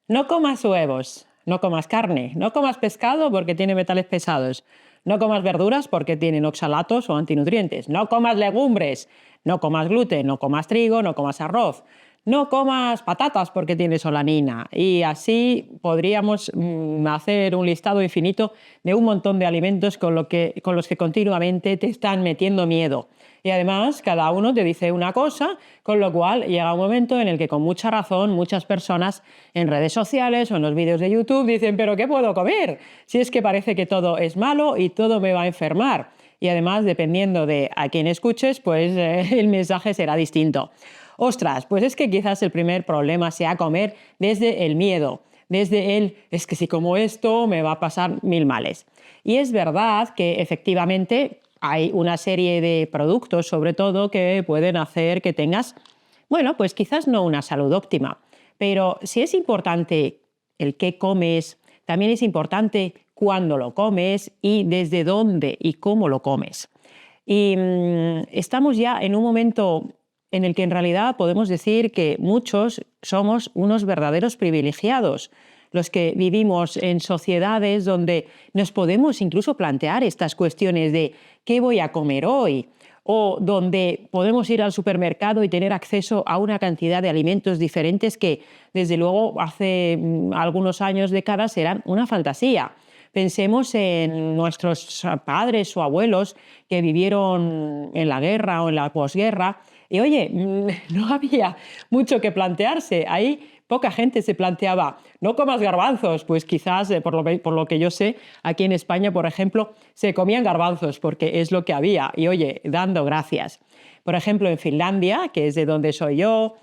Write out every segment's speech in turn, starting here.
No comas huevos, no comas carne, no comas pescado porque tiene metales pesados, no comas verduras porque tienen oxalatos o antinutrientes, no comas legumbres, no comas gluten, no comas trigo, no comas arroz, no comas patatas porque tiene solanina. Y así podríamos hacer un listado infinito de un montón de alimentos con los que continuamente te están metiendo miedo. Y además cada uno te dice una cosa, con lo cual llega un momento en el que con mucha razón muchas personas en redes sociales o en los vídeos de YouTube dicen ¿pero qué puedo comer? Si es que parece que todo es malo y todo me va a enfermar. Y además, dependiendo de a quién escuches, pues el mensaje será distinto. Ostras, pues es que quizás el primer problema sea comer desde el miedo, desde el es que si como esto me va a pasar mil males. Y es verdad que efectivamente hay una serie de productos, sobre todo, que pueden hacer que tengas, bueno, pues quizás no una salud óptima, pero si es importante el qué comes, también es importante cuándo lo comes y desde dónde y cómo lo comes. Y estamos ya en un momento en el que en realidad podemos decir que muchos somos unos verdaderos privilegiados, los que vivimos en sociedades donde nos podemos incluso plantear estas cuestiones de ¿qué voy a comer hoy? O donde podemos ir al supermercado y tener acceso a una cantidad de alimentos diferentes que desde luego hace algunos años, décadas, eran una fantasía. Pensemos en nuestros padres o abuelos que vivieron en la guerra o en la posguerra y oye, no había mucho que plantearse. Ahí poca gente se planteaba, no comas garbanzos, pues quizás, por lo que yo sé, aquí en España, por ejemplo, se comían garbanzos porque es lo que había y oye, dando gracias. Por ejemplo, en Finlandia, que es de donde soy yo,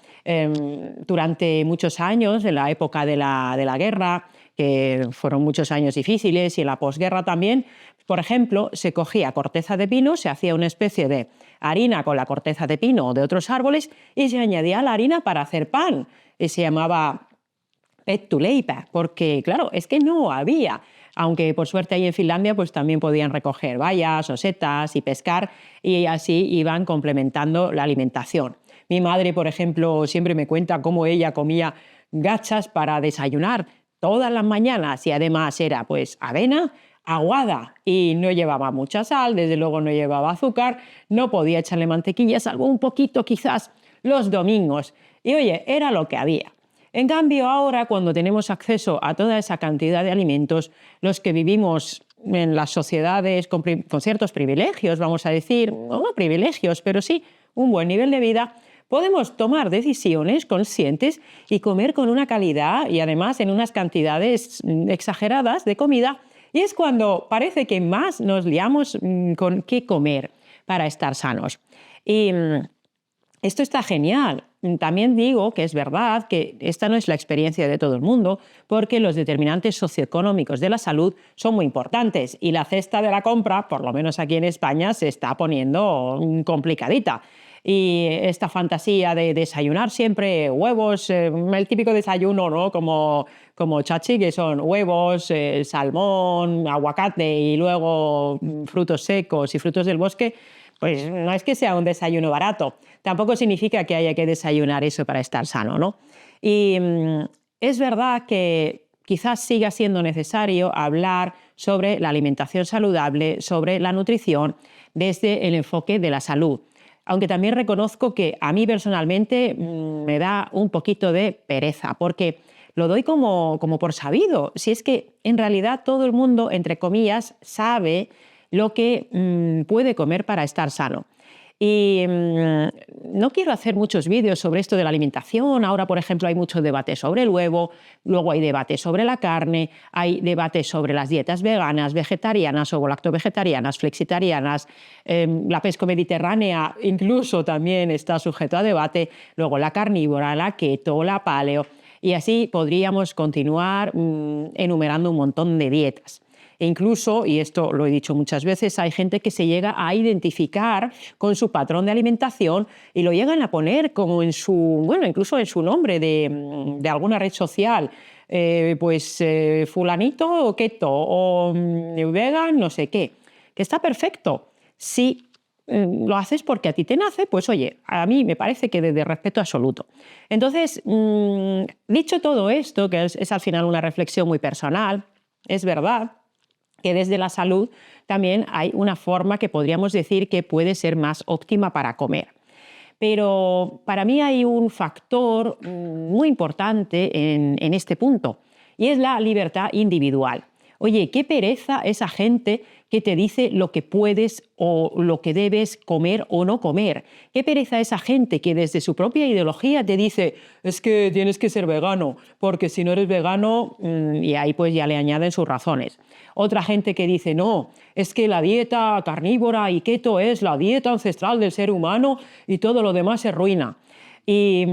durante muchos años, en la época de la guerra, que fueron muchos años difíciles, y en la posguerra también, por ejemplo, se cogía corteza de pino, se hacía una especie de harina con la corteza de pino o de otros árboles y se añadía la harina para hacer pan. Y se llamaba pettuleipä, porque claro, es que no había. Aunque por suerte ahí en Finlandia pues también podían recoger bayas o setas y pescar y así iban complementando la alimentación. Mi madre, por ejemplo, siempre me cuenta cómo ella comía gachas para desayunar todas las mañanas y además era pues avena aguada y no llevaba mucha sal, desde luego no llevaba azúcar, no podía echarle mantequilla, salvo un poquito quizás los domingos. Y oye, era lo que había. En cambio, ahora, cuando tenemos acceso a toda esa cantidad de alimentos, los que vivimos en las sociedades con ciertos privilegios, vamos a decir, no privilegios, pero sí un buen nivel de vida, podemos tomar decisiones conscientes y comer con una calidad y además en unas cantidades exageradas de comida. Y es cuando parece que más nos liamos con qué comer para estar sanos. Y esto está genial. También digo que es verdad que esta no es la experiencia de todo el mundo, porque los determinantes socioeconómicos de la salud son muy importantes y la cesta de la compra, por lo menos aquí en España, se está poniendo complicadita. Y esta fantasía de desayunar siempre huevos, el típico desayuno, ¿no? Como chachi, que son huevos, salmón, aguacate y luego frutos secos y frutos del bosque, pues no es que sea un desayuno barato. Tampoco significa que haya que desayunar eso para estar sano, ¿no? Y es verdad que quizás siga siendo necesario hablar sobre la alimentación saludable, sobre la nutrición, desde el enfoque de la salud. Aunque también reconozco que a mí personalmente me da un poquito de pereza, porque lo doy como por sabido. Si es que en realidad todo el mundo, entre comillas, sabe lo que puede comer para estar sano. Y no quiero hacer muchos vídeos sobre esto de la alimentación. Ahora, por ejemplo, hay mucho debate sobre el huevo, luego hay debate sobre la carne, hay debate sobre las dietas veganas, vegetarianas o lactovegetarianas, flexitarianas, la pesco-mediterránea incluso también está sujeto a debate, luego la carnívora, la keto, la paleo, y así podríamos continuar enumerando un montón de dietas. E incluso, y esto lo he dicho muchas veces, hay gente que se llega a identificar con su patrón de alimentación y lo llegan a poner como en su, bueno, incluso en su nombre de alguna red social. Fulanito o keto o vegan no sé qué, que está perfecto si lo haces porque a ti te nace, pues oye, a mí me parece que de respeto absoluto. Entonces, dicho todo esto, que es al final una reflexión muy personal, es verdad que desde la salud también hay una forma que podríamos decir que puede ser más óptima para comer. Pero para mí hay un factor muy importante en este punto, y es la libertad individual. Oye, qué pereza esa gente que te dice lo que puedes o lo que debes comer o no comer. Qué pereza esa gente que desde su propia ideología te dice es que tienes que ser vegano, porque si no eres vegano, y ahí pues ya le añaden sus razones. Otra gente que dice no, es que la dieta carnívora y keto es la dieta ancestral del ser humano y todo lo demás se ruina. Y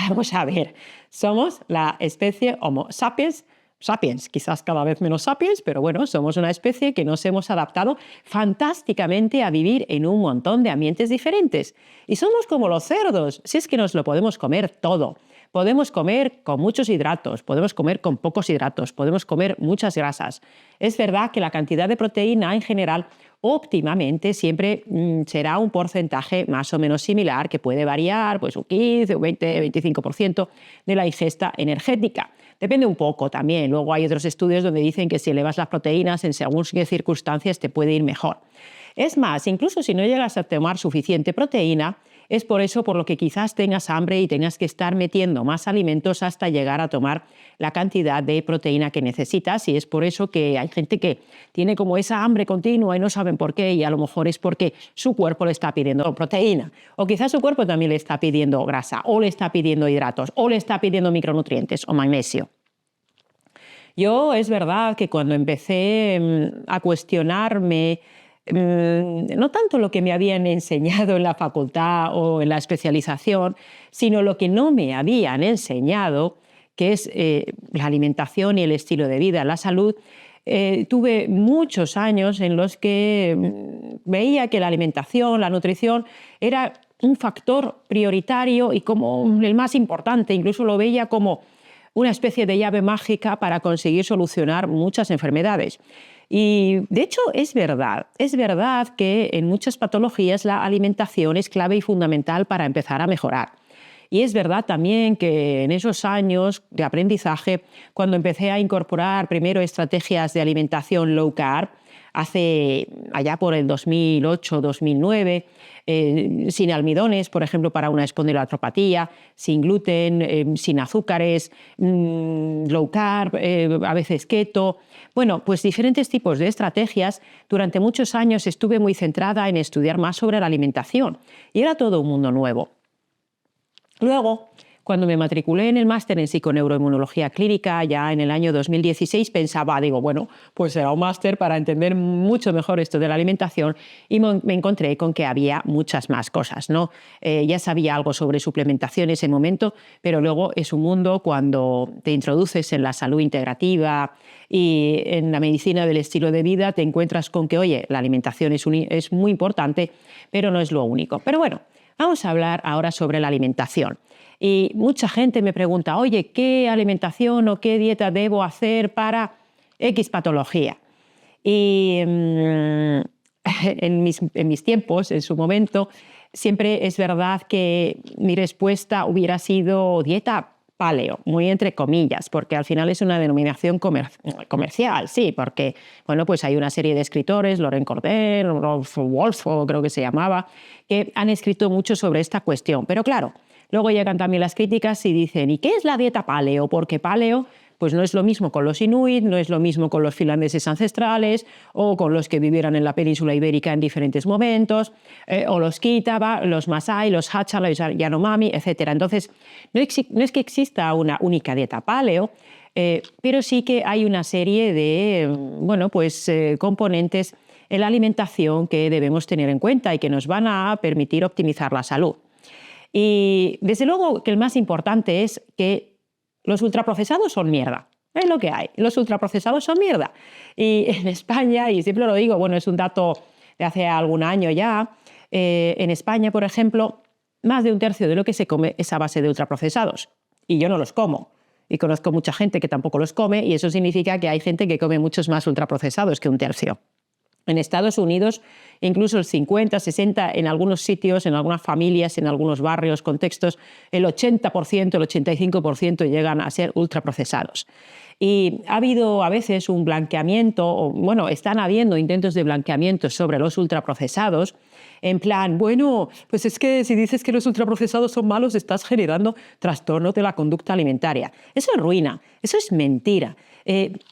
vamos a ver, somos la especie Homo sapiens, quizás cada vez menos sapiens, pero bueno, somos una especie que nos hemos adaptado fantásticamente a vivir en un montón de ambientes diferentes. Y somos como los cerdos, si es que nos lo podemos comer todo. Podemos comer con muchos hidratos, podemos comer con pocos hidratos, podemos comer muchas grasas. Es verdad que la cantidad de proteína en general óptimamente siempre será un porcentaje más o menos similar, que puede variar pues un 15, un 20, 25% de la ingesta energética. Depende un poco también. Luego hay otros estudios donde dicen que si elevas las proteínas en según qué circunstancias te puede ir mejor. Es más, incluso si no llegas a tomar suficiente proteína, es por eso por lo que quizás tengas hambre y tengas que estar metiendo más alimentos hasta llegar a tomar la cantidad de proteína que necesitas, y es por eso que hay gente que tiene como esa hambre continua y no saben por qué, y a lo mejor es porque su cuerpo le está pidiendo proteína, o quizás su cuerpo también le está pidiendo grasa, o le está pidiendo hidratos, o le está pidiendo micronutrientes o magnesio. Yo es verdad que cuando empecé a cuestionarme no tanto lo que me habían enseñado en la facultad o en la especialización, sino lo que no me habían enseñado, que es la alimentación y el estilo de vida, la salud. Tuve muchos años en los que veía que la alimentación, la nutrición, era un factor prioritario y como el más importante, incluso lo veía como una especie de llave mágica para conseguir solucionar muchas enfermedades. Y de hecho es verdad que en muchas patologías la alimentación es clave y fundamental para empezar a mejorar. Y es verdad también que en esos años de aprendizaje, cuando empecé a incorporar primero estrategias de alimentación low carb, allá por el 2008-2009, sin almidones, por ejemplo, para una espondiloartropatía, sin gluten, sin azúcares, low carb, a veces keto. Bueno, pues diferentes tipos de estrategias. Durante muchos años estuve muy centrada en estudiar más sobre la alimentación y era todo un mundo nuevo. Luego, cuando me matriculé en el máster en psiconeuroinmunología clínica, ya en el año 2016, pensaba, bueno, pues será un máster para entender mucho mejor esto de la alimentación, y me encontré con que había muchas más cosas, ¿no? Ya sabía algo sobre suplementación en ese momento, pero luego es un mundo cuando te introduces en la salud integrativa y en la medicina del estilo de vida, te encuentras con que, oye, la alimentación es muy importante, pero no es lo único. Pero bueno, vamos a hablar ahora sobre la alimentación. Y mucha gente me pregunta, oye, ¿qué alimentación o qué dieta debo hacer para X patología? Y en mis tiempos, en su momento, siempre es verdad que mi respuesta hubiera sido dieta paleo, muy entre comillas, porque al final es una denominación comercial, sí, porque bueno, pues hay una serie de escritores, Loren Corday, Rolf Wolf, creo que se llamaba, que han escrito mucho sobre esta cuestión. Pero claro, luego llegan también las críticas y dicen, ¿y qué es la dieta paleo? Porque paleo pues no es lo mismo con los inuit, no es lo mismo con los finlandeses ancestrales o con los que vivieran en la península ibérica en diferentes momentos, o los Kitaba, los Masái, los Hacha, los Yanomami, etc. Entonces, no es que exista una única dieta paleo, pero sí que hay una serie de componentes en la alimentación que debemos tener en cuenta y que nos van a permitir optimizar la salud. Y desde luego que el más importante es que los ultraprocesados son mierda. Es lo que hay. Los ultraprocesados son mierda. Y en España, y siempre lo digo, es un dato de hace algún año ya, en España, por ejemplo, más de un tercio de lo que se come es a base de ultraprocesados. Y yo no los como. Y conozco mucha gente que tampoco los come, y eso significa que hay gente que come muchos más ultraprocesados que un tercio. En Estados Unidos, incluso el 50, 60, en algunos sitios, en algunas familias, en algunos barrios, contextos, el 80%, el 85% llegan a ser ultraprocesados. Y ha habido a veces un blanqueamiento, o bueno, están habiendo intentos de blanqueamiento sobre los ultraprocesados, en plan, bueno, pues es que si dices que los ultraprocesados son malos, estás generando trastornos de la conducta alimentaria. Eso es ruina, eso es mentira.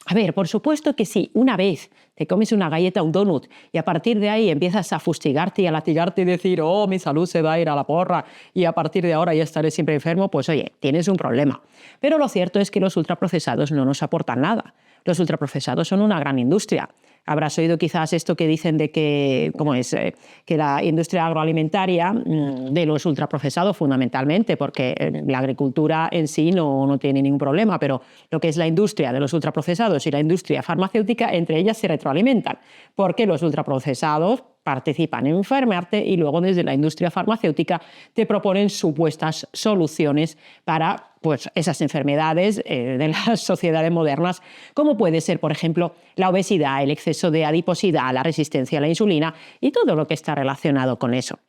A ver, por supuesto que sí, una vez te comes una galleta, un donut, y a partir de ahí empiezas a fustigarte y a latigarte y decir, oh, mi salud se va a ir a la porra y a partir de ahora ya estaré siempre enfermo, pues oye, tienes un problema. Pero lo cierto es que los ultraprocesados no nos aportan nada. Los ultraprocesados son una gran industria. Habrás oído quizás esto que dicen de que, ¿cómo es? Que la industria agroalimentaria de los ultraprocesados fundamentalmente, porque la agricultura en sí no tiene ningún problema, pero lo que es la industria de los ultraprocesados y la industria farmacéutica, entre ellas se retroalimentan, porque los ultraprocesados participan en enfermarte y luego desde la industria farmacéutica te proponen supuestas soluciones para pues, esas enfermedades de las sociedades modernas, como puede ser, por ejemplo, la obesidad, el exceso de adiposidad, la resistencia a la insulina y todo lo que está relacionado con eso.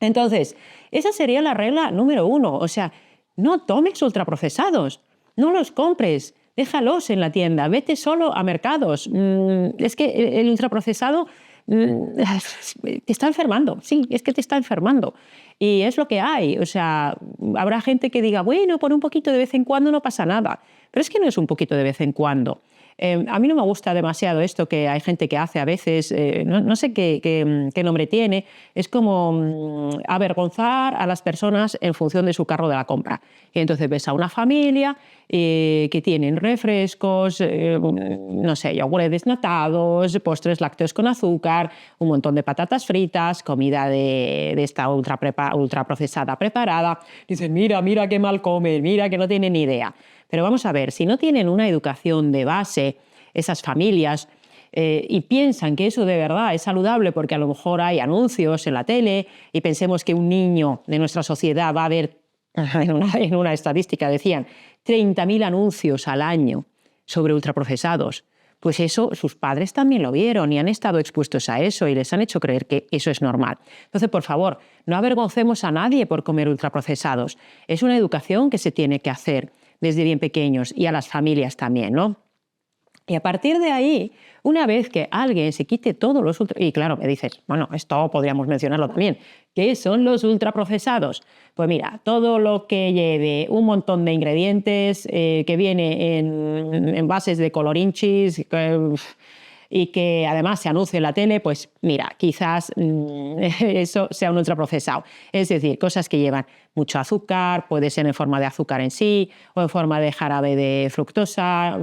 Entonces, esa sería la regla número 1, o sea, no tomes ultraprocesados, no los compres, déjalos en la tienda, vete solo a mercados. Es que el ultraprocesado te está enfermando, sí, es que te está enfermando. Y es lo que hay, o sea, habrá gente que diga, bueno, por un poquito de vez en cuando no pasa nada, pero es que no es un poquito de vez en cuando. A mí no me gusta demasiado esto que hay gente que hace a veces, no sé qué nombre tiene, es como avergonzar a las personas en función de su carro de la compra. Y entonces ves a una familia que tienen refrescos, no sé, yogures desnatados, postres lácteos con azúcar, un montón de patatas fritas, comida de esta ultraprocesada preparada. Dicen, mira qué mal comen, mira que no tienen ni idea. Pero vamos a ver, si no tienen una educación de base, esas familias, y piensan que eso de verdad es saludable porque a lo mejor hay anuncios en la tele y pensemos que un niño de nuestra sociedad va a ver, en una estadística decían, 30.000 anuncios al año sobre ultraprocesados. Pues eso sus padres también lo vieron y han estado expuestos a eso y les han hecho creer que eso es normal. Entonces, por favor, no avergoncemos a nadie por comer ultraprocesados. Es una educación que se tiene que hacer desde bien pequeños y a las familias también, ¿no? Y a partir de ahí, una vez que alguien se quite todos los y claro, me dices, bueno, esto podríamos mencionarlo también, ¿qué son los ultraprocesados? Pues mira, todo lo que lleve un montón de ingredientes, que viene en envases de colorinchis, y que además se anuncie en la tele, pues mira, quizás eso sea un ultraprocesado. Es decir, cosas que llevan mucho azúcar, puede ser en forma de azúcar en sí, o en forma de jarabe de fructosa,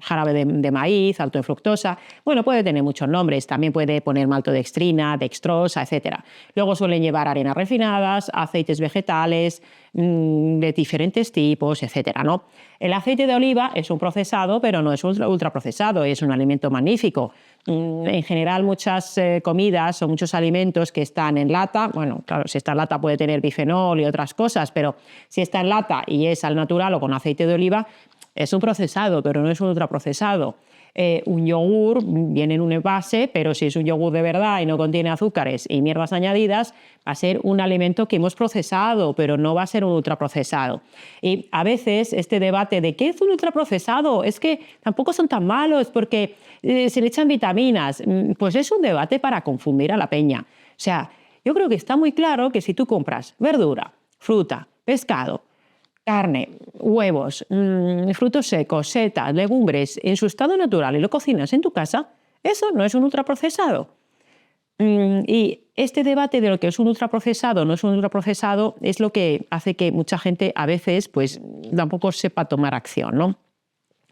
jarabe de maíz, alto en fructosa. Bueno, puede tener muchos nombres, también puede poner maltodextrina, dextrosa, etc. Luego suelen llevar harinas refinadas, aceites vegetales, de diferentes tipos, etcétera, ¿no? El aceite de oliva es un procesado, pero no es ultraprocesado, es un alimento magnífico. En general, muchas comidas o muchos alimentos que están en lata, bueno, claro, si está en lata puede tener bifenol y otras cosas, pero si está en lata y es al natural o con aceite de oliva, es un procesado, pero no es un ultraprocesado. Un yogur viene en un envase, pero si es un yogur de verdad y no contiene azúcares y mierdas añadidas, va a ser un alimento que hemos procesado, pero no va a ser un ultraprocesado. Y a veces este debate de ¿qué es un ultraprocesado? Es que tampoco son tan malos porque se le echan vitaminas. Pues es un debate para confundir a la peña. O sea, yo creo que está muy claro que si tú compras verdura, fruta, pescado, carne, huevos, frutos secos, setas, legumbres en su estado natural y lo cocinas en tu casa, eso no es un ultraprocesado. Y este debate de lo que es un ultraprocesado o no es un ultraprocesado es lo que hace que mucha gente a veces pues tampoco sepa tomar acción, ¿no?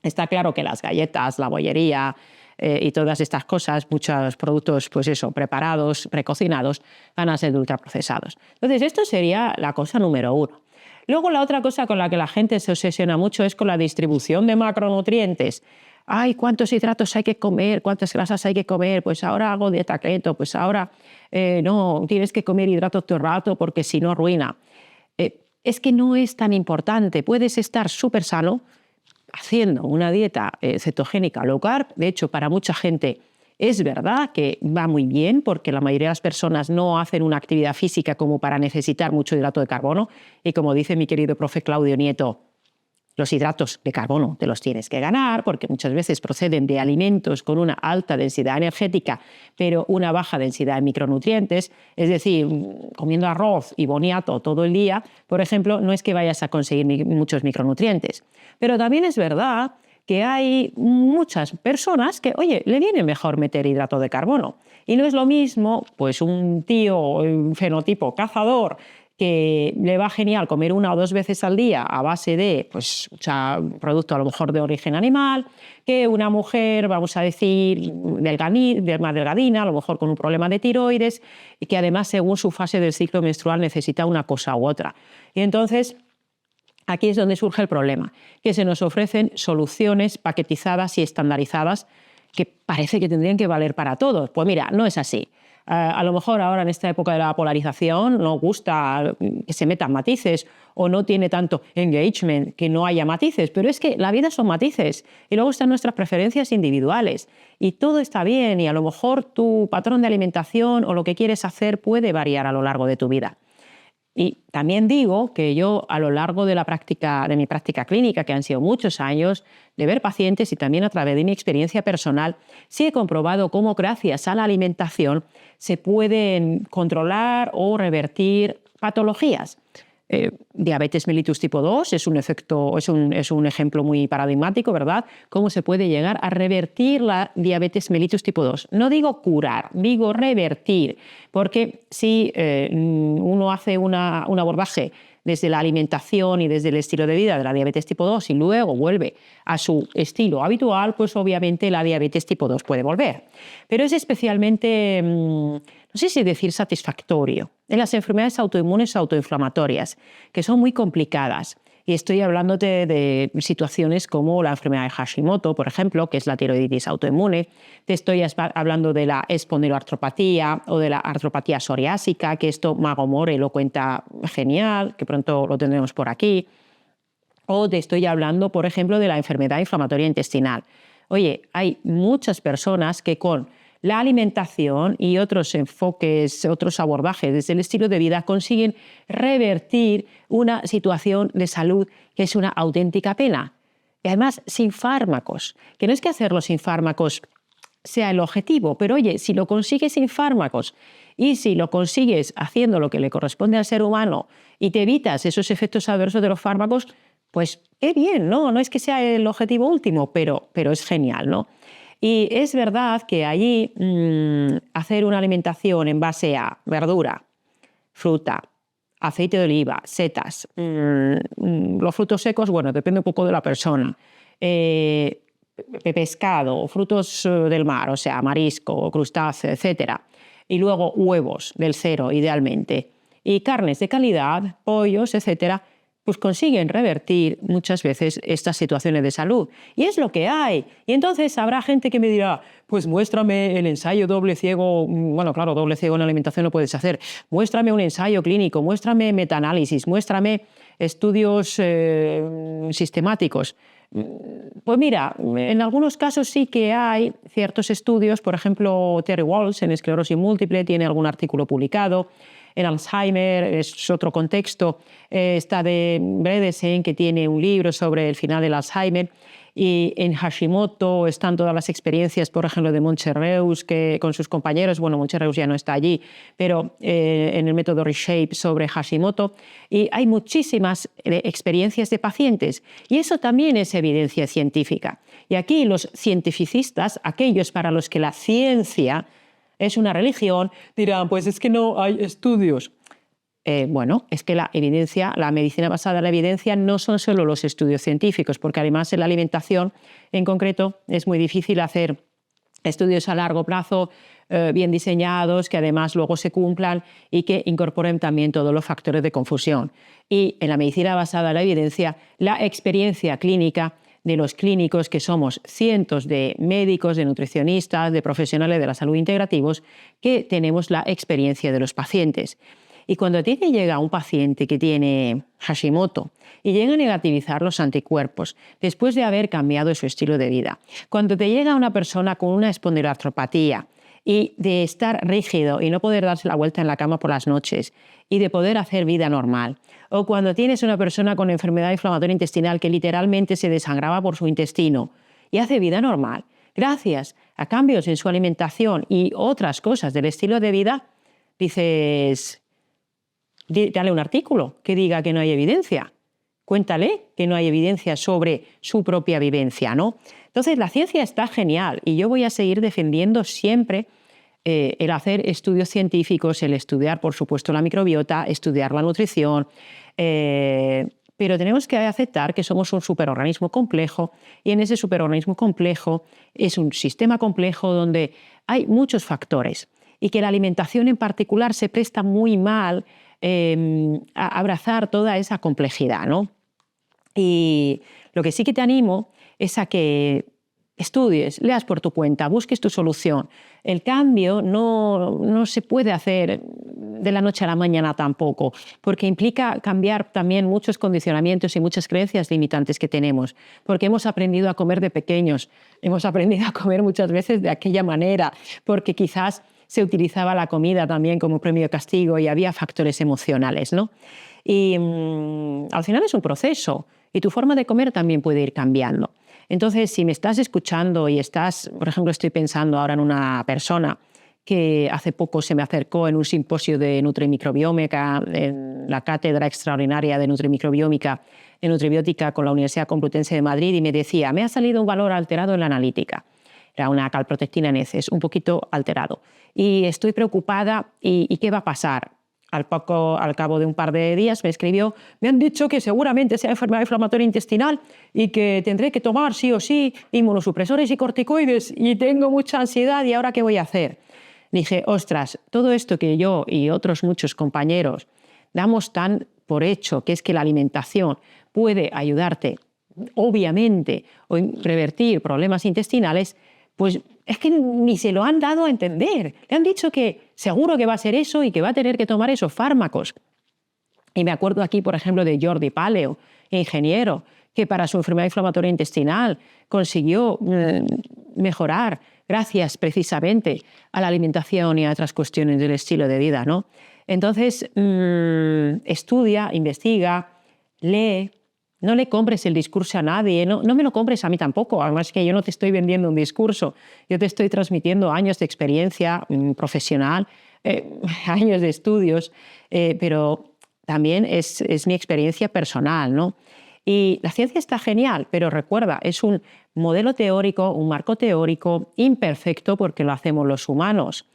Está claro que las galletas, la bollería y todas estas cosas, muchos productos pues eso, preparados, precocinados, van a ser ultraprocesados. Entonces, esto sería la cosa número 1. Luego, la otra cosa con la que la gente se obsesiona mucho es con la distribución de macronutrientes. Ay, ¿cuántos hidratos hay que comer? ¿Cuántas grasas hay que comer? Pues ahora hago dieta keto, pues ahora no, tienes que comer hidratos todo el rato porque si no arruina. Es que no es tan importante. Puedes estar súper sano haciendo una dieta cetogénica low carb. De hecho, para mucha gente Es verdad que va muy bien porque la mayoría de las personas no hacen una actividad física como para necesitar mucho hidrato de carbono y como dice mi querido profe Claudio Nieto, los hidratos de carbono te los tienes que ganar porque muchas veces proceden de alimentos con una alta densidad energética pero una baja densidad de micronutrientes, es decir, comiendo arroz y boniato todo el día, por ejemplo, no es que vayas a conseguir muchos micronutrientes. Pero también es verdad que hay muchas personas que, oye, le viene mejor meter hidrato de carbono. Y no es lo mismo, pues un tío, un fenotipo cazador, que le va genial comer 1 o 2 veces al día a base de pues, producto a lo mejor de origen animal, que una mujer, vamos a decir, más delgadina, a lo mejor con un problema de tiroides, y que además según su fase del ciclo menstrual necesita una cosa u otra. Y entonces aquí es donde surge el problema, que se nos ofrecen soluciones paquetizadas y estandarizadas que parece que tendrían que valer para todos. Pues mira, no es así. A lo mejor ahora en esta época de la polarización nos gusta que se metan matices o no tiene tanto engagement que no haya matices, pero es que la vida son matices y luego están nuestras preferencias individuales y todo está bien y a lo mejor tu patrón de alimentación o lo que quieres hacer puede variar a lo largo de tu vida. Y también digo que yo a lo largo de mi práctica clínica, que han sido muchos años, de ver pacientes y también a través de mi experiencia personal, sí he comprobado cómo gracias a la alimentación se pueden controlar o revertir patologías. Diabetes mellitus tipo 2 es un ejemplo muy paradigmático, ¿verdad? Cómo se puede llegar a revertir la diabetes mellitus tipo 2. No digo curar, digo revertir, porque si uno hace un abordaje desde la alimentación y desde el estilo de vida de la diabetes tipo 2 y luego vuelve a su estilo habitual, pues obviamente la diabetes tipo 2 puede volver. Pero es especialmente, no sé si decir satisfactorio, en las enfermedades autoinmunes o autoinflamatorias, que son muy complicadas. Y estoy hablándote de situaciones como la enfermedad de Hashimoto, por ejemplo, que es la tiroiditis autoinmune. Te estoy hablando de la espondiloartropatía o de la artropatía psoriásica, que esto Mago More lo cuenta genial, que pronto lo tendremos por aquí. O te estoy hablando, por ejemplo, de la enfermedad inflamatoria intestinal. Oye, hay muchas personas que con la alimentación y otros enfoques, otros abordajes desde el estilo de vida consiguen revertir una situación de salud que es una auténtica pena. Y además sin fármacos, que no es que hacerlo sin fármacos sea el objetivo, pero oye, si lo consigues sin fármacos y si lo consigues haciendo lo que le corresponde al ser humano y te evitas esos efectos adversos de los fármacos, pues qué bien, ¿no? No es que sea el objetivo último, pero es genial, ¿no? Y es verdad que allí hacer una alimentación en base a verdura, fruta, aceite de oliva, setas, los frutos secos, bueno, depende un poco de la persona, pescado, frutos del mar, o sea, marisco, crustáceo, etc. Y luego huevos del cero, idealmente, y carnes de calidad, pollos, etcétera, pues consiguen revertir muchas veces estas situaciones de salud. Y es lo que hay. Y entonces habrá gente que me dirá, pues muéstrame el ensayo doble ciego, bueno, claro, doble ciego en alimentación no puedes hacer, muéstrame un ensayo clínico, muéstrame metaanálisis, muéstrame estudios sistemáticos. Pues mira, en algunos casos sí que hay ciertos estudios, por ejemplo, Terry Walsh en esclerosis múltiple tiene algún artículo publicado. En Alzheimer es otro contexto, está de Bredesen, que tiene un libro sobre el final del Alzheimer, y en Hashimoto están todas las experiencias, por ejemplo, de Montcherreus, que con sus compañeros, bueno, Montcherreus ya no está allí, pero en el método Reshape sobre Hashimoto, y hay muchísimas experiencias de pacientes, y eso también es evidencia científica. Y aquí los cientificistas, aquellos para los que la ciencia es una religión, dirán, pues es que no hay estudios. Bueno, es que la evidencia, la medicina basada en la evidencia no son solo los estudios científicos, porque además en la alimentación en concreto es muy difícil hacer estudios a largo plazo bien diseñados, que además luego se cumplan y que incorporen también todos los factores de confusión. Y en la medicina basada en la evidencia, la experiencia clínica de los clínicos, que somos cientos de médicos, de nutricionistas, de profesionales de la salud integrativos, que tenemos la experiencia de los pacientes. Y cuando a ti te llega un paciente que tiene Hashimoto y llega a negativizar los anticuerpos después de haber cambiado su estilo de vida, cuando te llega una persona con una espondiloartropatía y de estar rígido y no poder darse la vuelta en la cama por las noches y de poder hacer vida normal, o cuando tienes una persona con enfermedad inflamatoria intestinal que literalmente se desangraba por su intestino y hace vida normal, gracias a cambios en su alimentación y otras cosas del estilo de vida, dices, dale un artículo que diga que no hay evidencia. Cuéntale que no hay evidencia sobre su propia vivencia, ¿no? Entonces, la ciencia está genial y yo voy a seguir defendiendo siempre el hacer estudios científicos, el estudiar, por supuesto, la microbiota, estudiar la nutrición, pero tenemos que aceptar que somos un superorganismo complejo y en ese superorganismo complejo es un sistema complejo donde hay muchos factores y que la alimentación en particular se presta muy mal a abrazar toda esa complejidad, ¿no? Y lo que sí que te animo es a que estudies, leas por tu cuenta, busques tu solución. El cambio no se puede hacer de la noche a la mañana tampoco, porque implica cambiar también muchos condicionamientos y muchas creencias limitantes que tenemos, porque hemos aprendido a comer de pequeños, hemos aprendido a comer muchas veces de aquella manera, porque quizás se utilizaba la comida también como premio de castigo y había factores emocionales, ¿no? Y al final es un proceso y tu forma de comer también puede ir cambiando. Entonces, si me estás escuchando y estás, por ejemplo, estoy pensando ahora en una persona que hace poco se me acercó en un simposio de nutrimicrobiómica, en la cátedra extraordinaria de nutribiótica con la Universidad Complutense de Madrid, y me decía, me ha salido un valor alterado en la analítica. Era una calprotectina en heces, un poquito alterado. Y estoy preocupada, ¿y qué va a pasar? Al cabo de un par de días me escribió, me han dicho que seguramente sea enfermedad inflamatoria intestinal y que tendré que tomar sí o sí inmunosupresores y corticoides y tengo mucha ansiedad y ahora ¿qué voy a hacer? Dije, ostras, todo esto que yo y otros muchos compañeros damos tan por hecho, que es que la alimentación puede ayudarte, obviamente, o revertir problemas intestinales, pues es que ni se lo han dado a entender. Le han dicho que seguro que va a ser eso y que va a tener que tomar esos fármacos. Y me acuerdo aquí, por ejemplo, de Jordi Paleo, ingeniero, que para su enfermedad inflamatoria intestinal consiguió mejorar gracias precisamente a la alimentación y a otras cuestiones del estilo de vida, ¿no? Entonces, estudia, investiga, lee. No le compres el discurso a nadie, no me lo compres a mí tampoco. Además que yo no te estoy vendiendo un discurso, yo te estoy transmitiendo años de experiencia profesional, años de estudios, pero también es mi experiencia personal, ¿no? Y la ciencia está genial, pero recuerda, es un modelo teórico, un marco teórico imperfecto porque lo hacemos los humanos.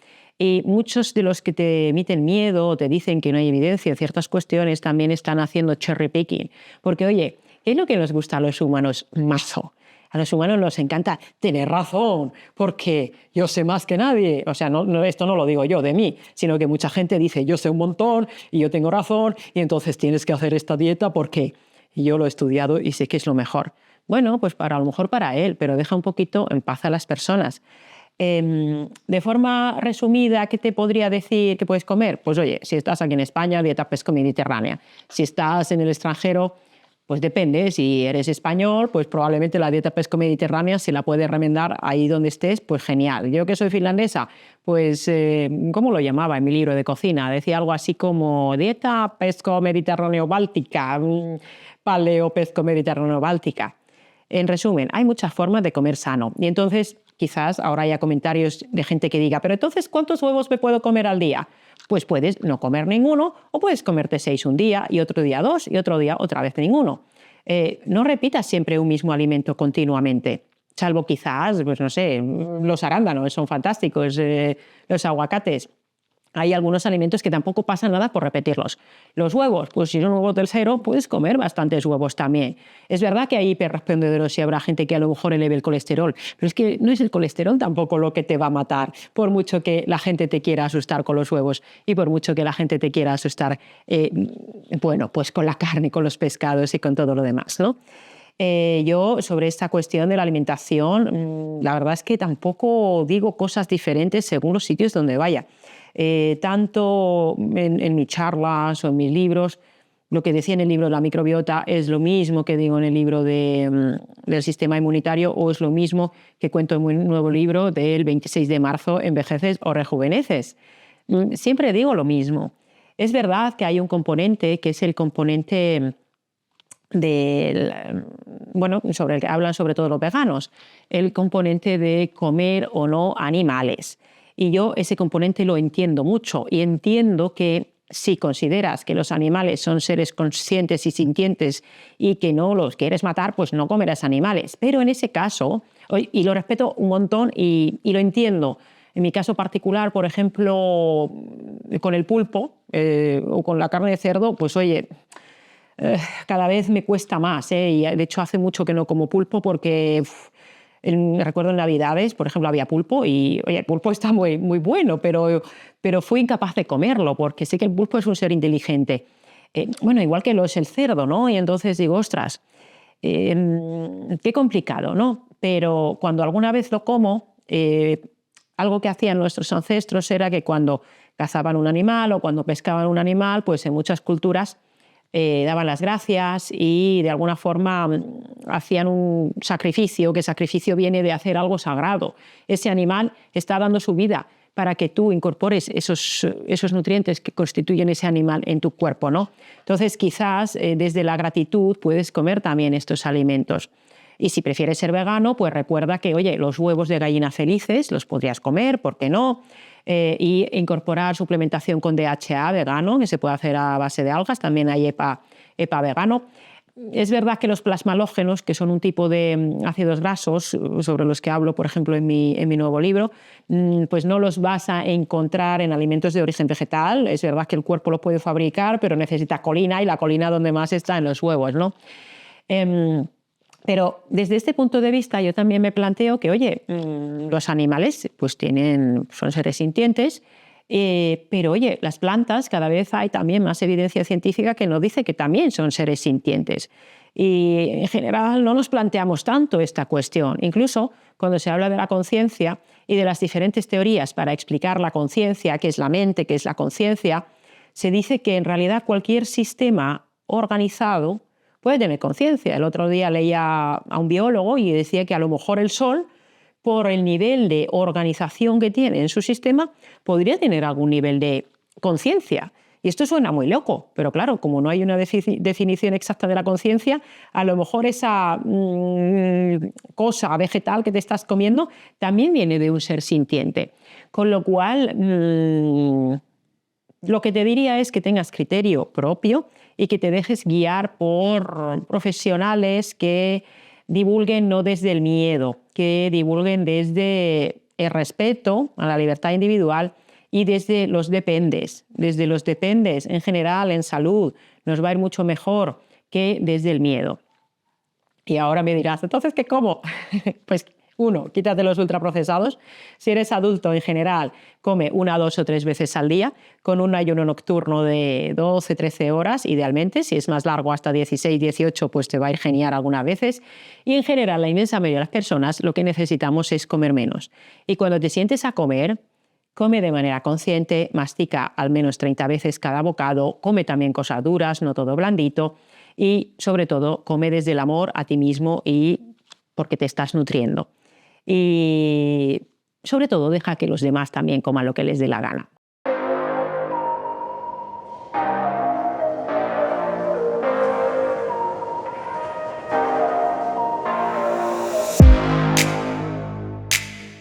Y muchos de los que te emiten miedo o te dicen que no hay evidencia en ciertas cuestiones también están haciendo cherry picking. Porque, oye, ¿qué es lo que nos gusta a los humanos? Mazo. A los humanos nos encanta tener razón, porque yo sé más que nadie. O sea, esto no lo digo yo de mí, sino que mucha gente dice, yo sé un montón y yo tengo razón y entonces tienes que hacer esta dieta porque yo lo he estudiado y sé que es lo mejor. Bueno, pues a lo mejor para él, pero deja un poquito en paz a las personas. De forma resumida, ¿qué te podría decir que puedes comer? Pues oye, si estás aquí en España, dieta pesco-mediterránea. Si estás en el extranjero, pues depende. Si eres español, pues probablemente la dieta pesco-mediterránea, si la puedes remendar ahí donde estés, pues genial. Yo que soy finlandesa, pues ¿cómo lo llamaba en mi libro de cocina? Decía algo así como dieta pesco-mediterráneo-báltica, paleo-pesco-mediterráneo-báltica. En resumen, hay muchas formas de comer sano y entonces quizás ahora haya comentarios de gente que diga, pero entonces, ¿cuántos huevos me puedo comer al día? Pues puedes no comer ninguno o puedes comerte 6 un día y otro día 2 y otro día otra vez ninguno. No repitas siempre un mismo alimento continuamente, salvo quizás, pues no sé, los arándanos son fantásticos, los aguacates. Hay algunos alimentos que tampoco pasa nada por repetirlos. Los huevos, pues si son huevos del cero, puedes comer bastantes huevos también. Es verdad que hay hiperrespondedores y habrá gente que a lo mejor eleve el colesterol, pero es que no es el colesterol tampoco lo que te va a matar, por mucho que la gente te quiera asustar con los huevos y por mucho que la gente te quiera asustar, bueno, pues con la carne, con los pescados y con todo lo demás, ¿no? Yo sobre esta cuestión de la alimentación, la verdad es que tampoco digo cosas diferentes según los sitios donde vaya. tanto en mis charlas o en mis libros. Lo que decía en el libro de la microbiota es lo mismo que digo en el libro del sistema inmunitario, o es lo mismo que cuento en mi nuevo libro del 26 de marzo, Envejeces o rejuveneces. Siempre digo lo mismo. Es verdad que hay un componente que es el componente sobre el que hablan sobre todo los veganos, el componente de comer o no animales. Y yo ese componente lo entiendo mucho, y entiendo que si consideras que los animales son seres conscientes y sintientes y que no los quieres matar, pues no comerás animales. Pero en ese caso, y lo respeto un montón y lo entiendo, en mi caso particular, por ejemplo, con el pulpo o con la carne de cerdo, pues oye, cada vez me cuesta más, y de hecho hace mucho que no como pulpo porque recuerdo en Navidades, por ejemplo, había pulpo y oye, el pulpo está muy, muy bueno, pero fui incapaz de comerlo porque sé que el pulpo es un ser inteligente. Bueno, igual que lo es el cerdo, ¿no? Y entonces digo, ostras, qué complicado, ¿no? Pero cuando alguna vez lo como, algo que hacían nuestros ancestros era que cuando cazaban un animal o cuando pescaban un animal, pues en muchas culturas daban las gracias y de alguna forma hacían un sacrificio, que sacrificio viene de hacer algo sagrado. Ese animal está dando su vida para que tú incorpores esos nutrientes que constituyen ese animal en tu cuerpo, ¿no? Entonces, quizás desde la gratitud puedes comer también estos alimentos. Y si prefieres ser vegano, pues recuerda que, oye, los huevos de gallina felices los podrías comer, ¿por qué no? Y incorporar suplementación con DHA vegano, que se puede hacer a base de algas, también hay EPA vegano. Es verdad que los plasmalógenos, que son un tipo de ácidos grasos sobre los que hablo, por ejemplo, en mi nuevo libro, pues no los vas a encontrar en alimentos de origen vegetal. Es verdad que el cuerpo lo puede fabricar, pero necesita colina, y la colina donde más está en los huevos, ¿no? Pero desde este punto de vista yo también me planteo que, oye, los animales pues son seres sintientes, pero oye, las plantas, cada vez hay también más evidencia científica que nos dice que también son seres sintientes. Y en general no nos planteamos tanto esta cuestión. Incluso cuando se habla de la conciencia y de las diferentes teorías para explicar la conciencia, qué es la mente, qué es la conciencia, se dice que en realidad cualquier sistema organizado puede tener conciencia. El otro día leía a un biólogo y decía que a lo mejor el Sol, por el nivel de organización que tiene en su sistema, podría tener algún nivel de conciencia. Y esto suena muy loco, pero claro, como no hay una definición exacta de la conciencia, a lo mejor esa cosa vegetal que te estás comiendo también viene de un ser sintiente. Con lo cual, lo que te diría es que tengas criterio propio y que te dejes guiar por profesionales que divulguen no desde el miedo, que divulguen desde el respeto a la libertad individual y desde los dependes. Desde los dependes, en general, en salud, nos va a ir mucho mejor que desde el miedo. Y ahora me dirás, ¿entonces qué como? Pues uno, quítate los ultraprocesados. Si eres adulto, en general, come 1, 2 o 3 veces al día, con un ayuno nocturno de 12, 13 horas, idealmente. Si es más largo, hasta 16, 18, pues te va a ir genial algunas veces. Y en general, la inmensa mayoría de las personas lo que necesitamos es comer menos. Y cuando te sientes a comer, come de manera consciente, mastica al menos 30 veces cada bocado, come también cosas duras, no todo blandito, y sobre todo come desde el amor a ti mismo y porque te estás nutriendo. Y sobre todo deja que los demás también coman lo que les dé la gana.